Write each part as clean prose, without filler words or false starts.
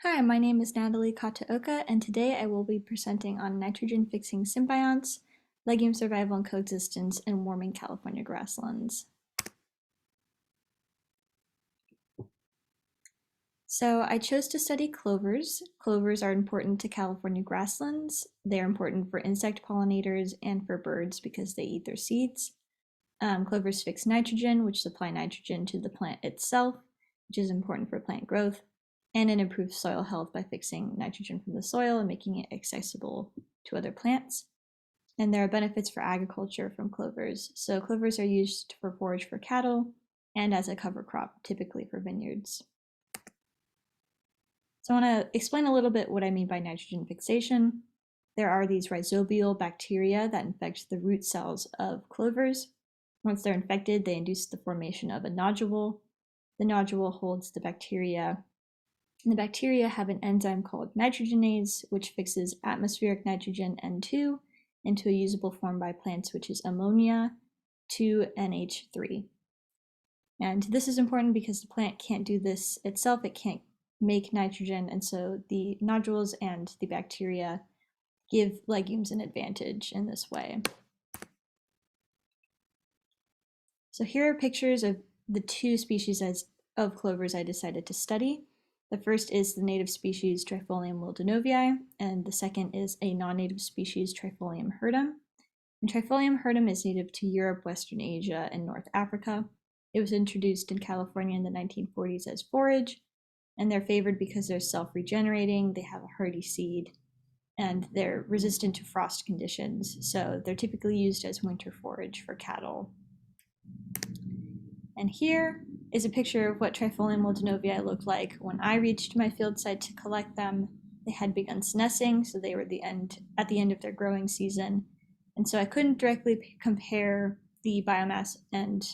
Hi, my name is Natalie Kataoka, and today I will be presenting on nitrogen-fixing symbionts, legume survival and coexistence, and warming California grasslands. So I chose to study clovers. Clovers are important to California grasslands. They're important for insect pollinators and for birds because they eat their seeds. Clovers fix nitrogen, which supply nitrogen to the plant itself, which is important for plant growth, and it improves soil health by fixing nitrogen from the soil and making it accessible to other plants. And there are benefits for agriculture from clovers. So clovers are used for forage for cattle and as a cover crop, typically for vineyards. So I want to explain a little bit what I mean by nitrogen fixation. There are these rhizobial bacteria that infect the root cells of clovers. Once they're infected, they induce the formation of a nodule. The nodule holds the bacteria, and the bacteria have an enzyme called nitrogenase, which fixes atmospheric nitrogen N2 into a usable form by plants, which is ammonia 2NH3. And this is important because the plant can't do this itself. It can't make nitrogen, and so the nodules and the bacteria give legumes an advantage in this way. So here are pictures of the two species of clovers I decided to study. The first is the native species Trifolium wildonovii, and the second is a non-native species Trifolium hirdum. And Trifolium hirdum is native to Europe, Western Asia, and North Africa. It was introduced in California in the 1940s as forage, and they're favored because they're self-regenerating, they have a hardy seed, and they're resistant to frost conditions, so they're typically used as winter forage for cattle. And here is a picture of what Trifolium wildonovii looked like when I reached my field site to collect them. They had begun senescing, so they were at the end of their growing season. And so I couldn't directly compare the biomass and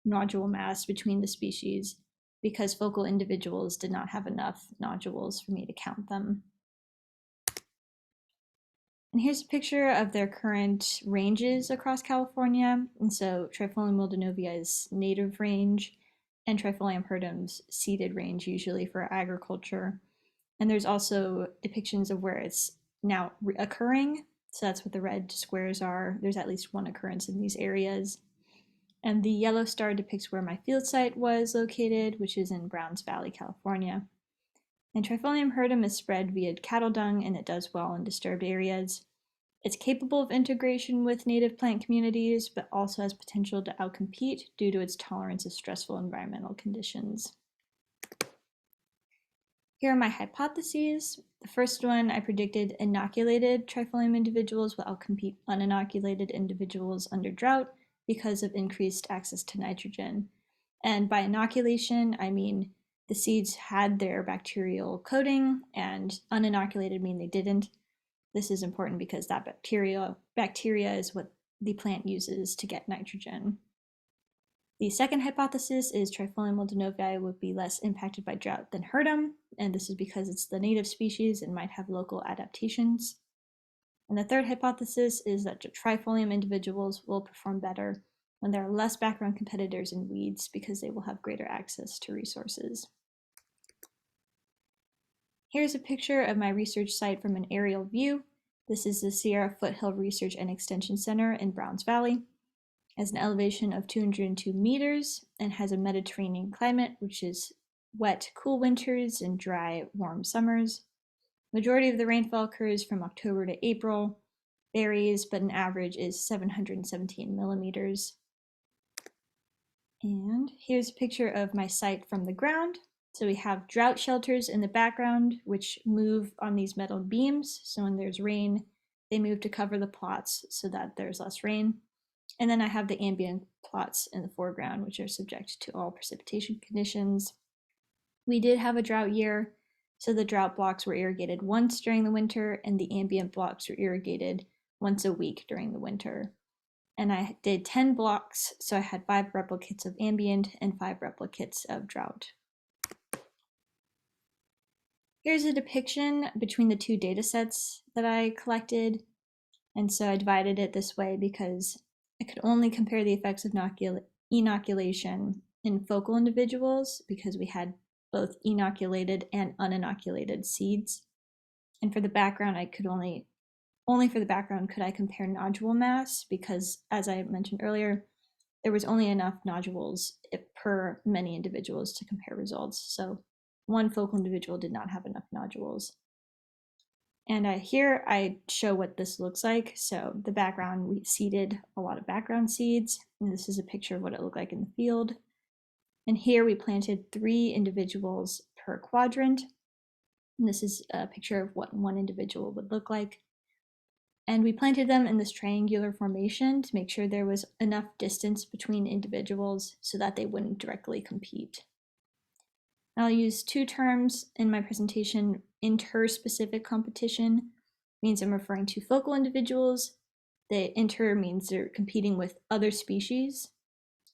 nodule mass between the species because focal individuals did not have enough nodules for me to count them. And here's a picture of their current ranges across California. And so Trifolium wildonovii's native range and Trifolium hirdum's seeded range, usually for agriculture. And there's also depictions of where it's now occurring. So that's what the red squares are. There's at least one occurrence in these areas. And the yellow star depicts where my field site was located, which is in Browns Valley, California. And Trifolium hirdum is spread via cattle dung, and it does well in disturbed areas. It's capable of integration with native plant communities, but also has potential to outcompete due to its tolerance of stressful environmental conditions. Here are my hypotheses. The first one, I predicted inoculated Trifolium individuals will outcompete uninoculated individuals under drought because of increased access to nitrogen. And by inoculation, I mean the seeds had their bacterial coating, and uninoculated mean they didn't. This is important because that bacteria is what the plant uses to get nitrogen. The second hypothesis is Trifolium wildonovii would be less impacted by drought than hirdum, and this is because it's the native species and might have local adaptations. And the third hypothesis is that Trifolium individuals will perform better when there are less background competitors in weeds because they will have greater access to resources. Here's a picture of my research site from an aerial view. This is the Sierra Foothill Research and Extension Center in Browns Valley. It has an elevation of 202 meters and has a Mediterranean climate, which is wet, cool winters and dry, warm summers. Majority of the rainfall occurs from October to April, varies, but an average is 717 millimeters. And here's a picture of my site from the ground. So we have drought shelters in the background, which move on these metal beams. So when there's rain, they move to cover the plots so that there's less rain. And then I have the ambient plots in the foreground, which are subject to all precipitation conditions. We did have a drought year, so the drought blocks were irrigated once during the winter, and the ambient blocks were irrigated once a week during the winter. And I did 10 blocks, so I had 5 replicates of ambient and 5 replicates of drought. Here's a depiction between the two data sets that I collected. And so I divided it this way because I could only compare the effects of inoculation in focal individuals because we had both inoculated and uninoculated seeds. And for the background, I could only for the background could I compare nodule mass, because as I mentioned earlier, there was only enough nodules per many individuals to compare results. So one focal individual did not have enough nodules. And here I show what this looks like. So the background, we seeded a lot of background seeds, and this is a picture of what it looked like in the field. And here we planted 3 individuals per quadrant. And this is a picture of what one individual would look like. And we planted them in this triangular formation to make sure there was enough distance between individuals so that they wouldn't directly compete. I'll use 2 terms in my presentation. Interspecific competition means I'm referring to focal individuals. The inter means they're competing with other species.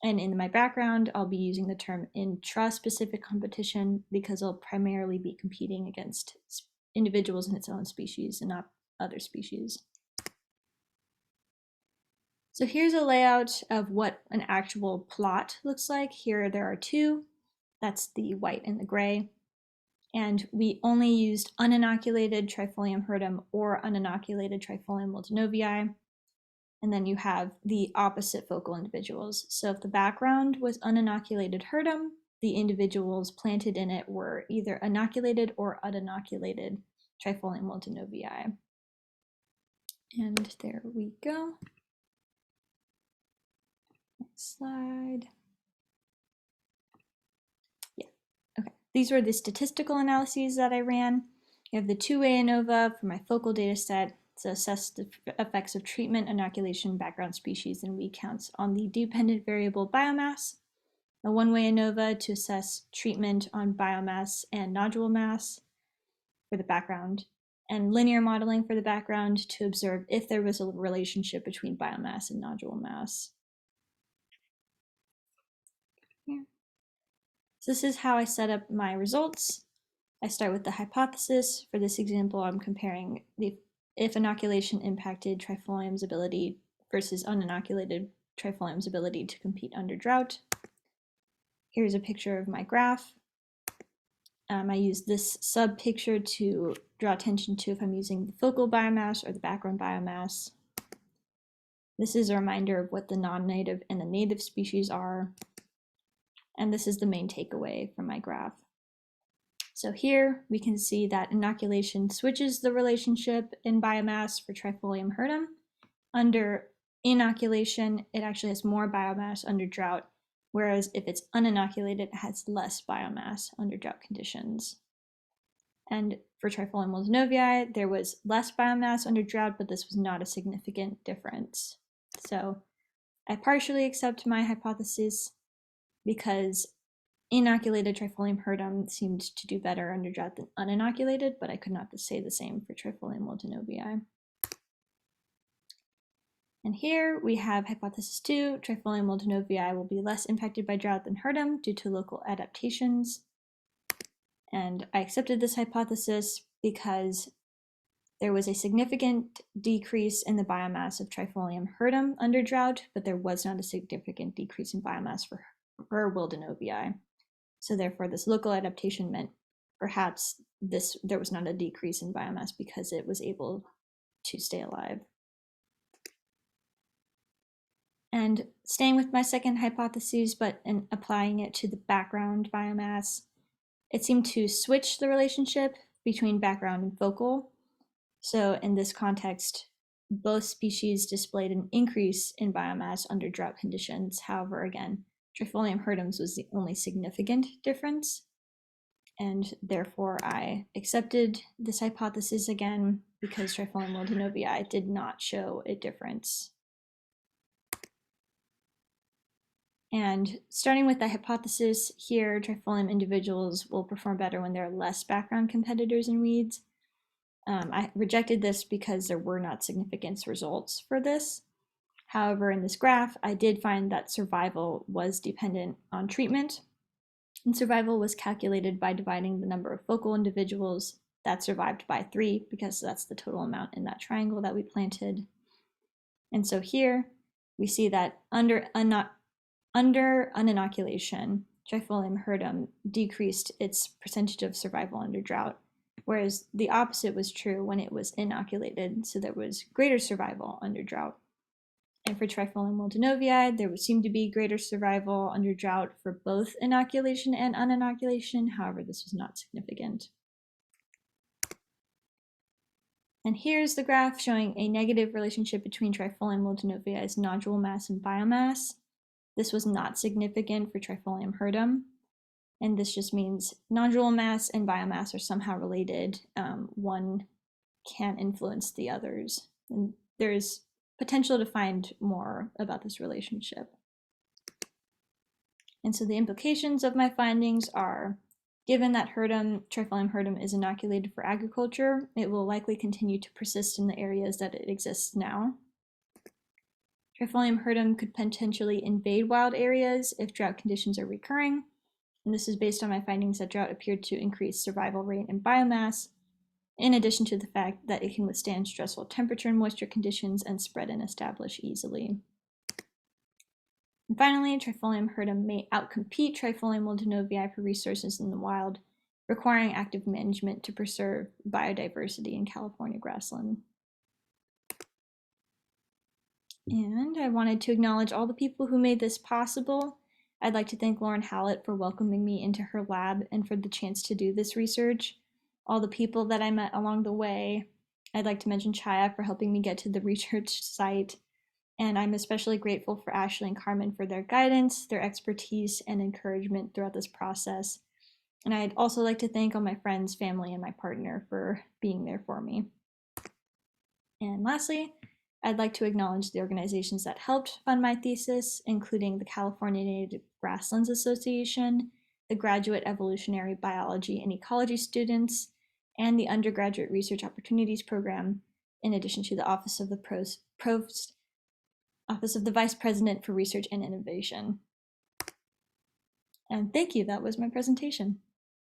And in my background, I'll be using the term intraspecific competition because I'll primarily be competing against individuals in its own species and not other species. So here's a layout of what an actual plot looks like. Here there are 2. That's the white and the gray. And we only used uninoculated Trifolium hirtum or uninoculated Trifolium multinovii. And then you have the opposite focal individuals. So if the background was uninoculated hirtum, the individuals planted in it were either inoculated or uninoculated Trifolium multinovii. And there we go. Next slide. Yeah, okay. These were the statistical analyses that I ran. You have the 2-way ANOVA for my focal data set to assess the effects of treatment, inoculation, background species, and weed counts on the dependent variable biomass. A 1-way ANOVA to assess treatment on biomass and nodule mass for the background, and linear modeling for the background to observe if there was a relationship between biomass and nodule mass. Here. So this is how I set up my results. I start with the hypothesis. For this example, I'm comparing if inoculation impacted Trifolium's ability versus uninoculated Trifolium's ability to compete under drought. Here's a picture of my graph. I use this sub picture to draw attention to if I'm using the focal biomass or the background biomass. This is a reminder of what the non-native and the native species are. And this is the main takeaway from my graph. So here we can see that inoculation switches the relationship in biomass for Trifolium hirtum. Under inoculation, it actually has more biomass under drought, whereas if it's uninoculated, it has less biomass under drought conditions. And for Trifolium multinovii, there was less biomass under drought, but this was not a significant difference. So I partially accept my hypothesis because inoculated Trifolium hirtum seemed to do better under drought than uninoculated, but I could not say the same for Trifolium multinovii. And here we have hypothesis 2, Trifolium multinovii will be less impacted by drought than hirtum due to local adaptations. And I accepted this hypothesis because there was a significant decrease in the biomass of Trifolium hirtum under drought, but there was not a significant decrease in biomass for wildenovii. So therefore this local adaptation meant perhaps there was not a decrease in biomass because it was able to stay alive. And staying with my second hypothesis, but in applying it to the background biomass, it seemed to switch the relationship between background and focal. So in this context, both species displayed an increase in biomass under drought conditions. However, again, Trifolium hirtum's was the only significant difference. And therefore I accepted this hypothesis again because Trifolium multinovii did not show a difference. And starting with the hypothesis here, Trifolium individuals will perform better when there are less background competitors in weeds. I rejected this because there were not significant results for this. However, in this graph, I did find that survival was dependent on treatment. And survival was calculated by dividing the number of focal individuals that survived by 3, because that's the total amount in that triangle that we planted. And so here we see that under uninoculation, Trifolium hirdum decreased its percentage of survival under drought, whereas the opposite was true when it was inoculated, so there was greater survival under drought. And for Trifolium multinovii, there would seem to be greater survival under drought for both inoculation and uninoculation. However, this was not significant. And here's the graph showing a negative relationship between Trifolium multinovii's nodule mass and biomass. This was not significant for Trifolium hirdum. And this just means nodule mass and biomass are somehow related. One can influence the others. And there's potential to find more about this relationship. And so the implications of my findings are, given that Trifolium hirdum is inoculated for agriculture, it will likely continue to persist in the areas that it exists now. Trifolium hirdum could potentially invade wild areas if drought conditions are recurring, and this is based on my findings that drought appeared to increase survival rate and biomass, in addition to the fact that it can withstand stressful temperature and moisture conditions and spread and establish easily. And finally, Trifolium hirdum may outcompete Trifolium multinovii for resources in the wild, requiring active management to preserve biodiversity in California grassland. And I wanted to acknowledge all the people who made this possible. I'd like to thank Lauren Hallett for welcoming me into her lab and for the chance to do this research. All the people that I met along the way. I'd like to mention Chaya for helping me get to the research site. And I'm especially grateful for Ashley and Carmen for their guidance, their expertise, and encouragement throughout this process. And I'd also like to thank all my friends, family, and my partner for being there for me. And lastly, I'd like to acknowledge the organizations that helped fund my thesis, including the California Native Grasslands Association, the Graduate Evolutionary Biology and Ecology students, and the Undergraduate Research Opportunities Program, in addition to the Office of the Office of the Vice President for Research and Innovation. And thank you, that was my presentation.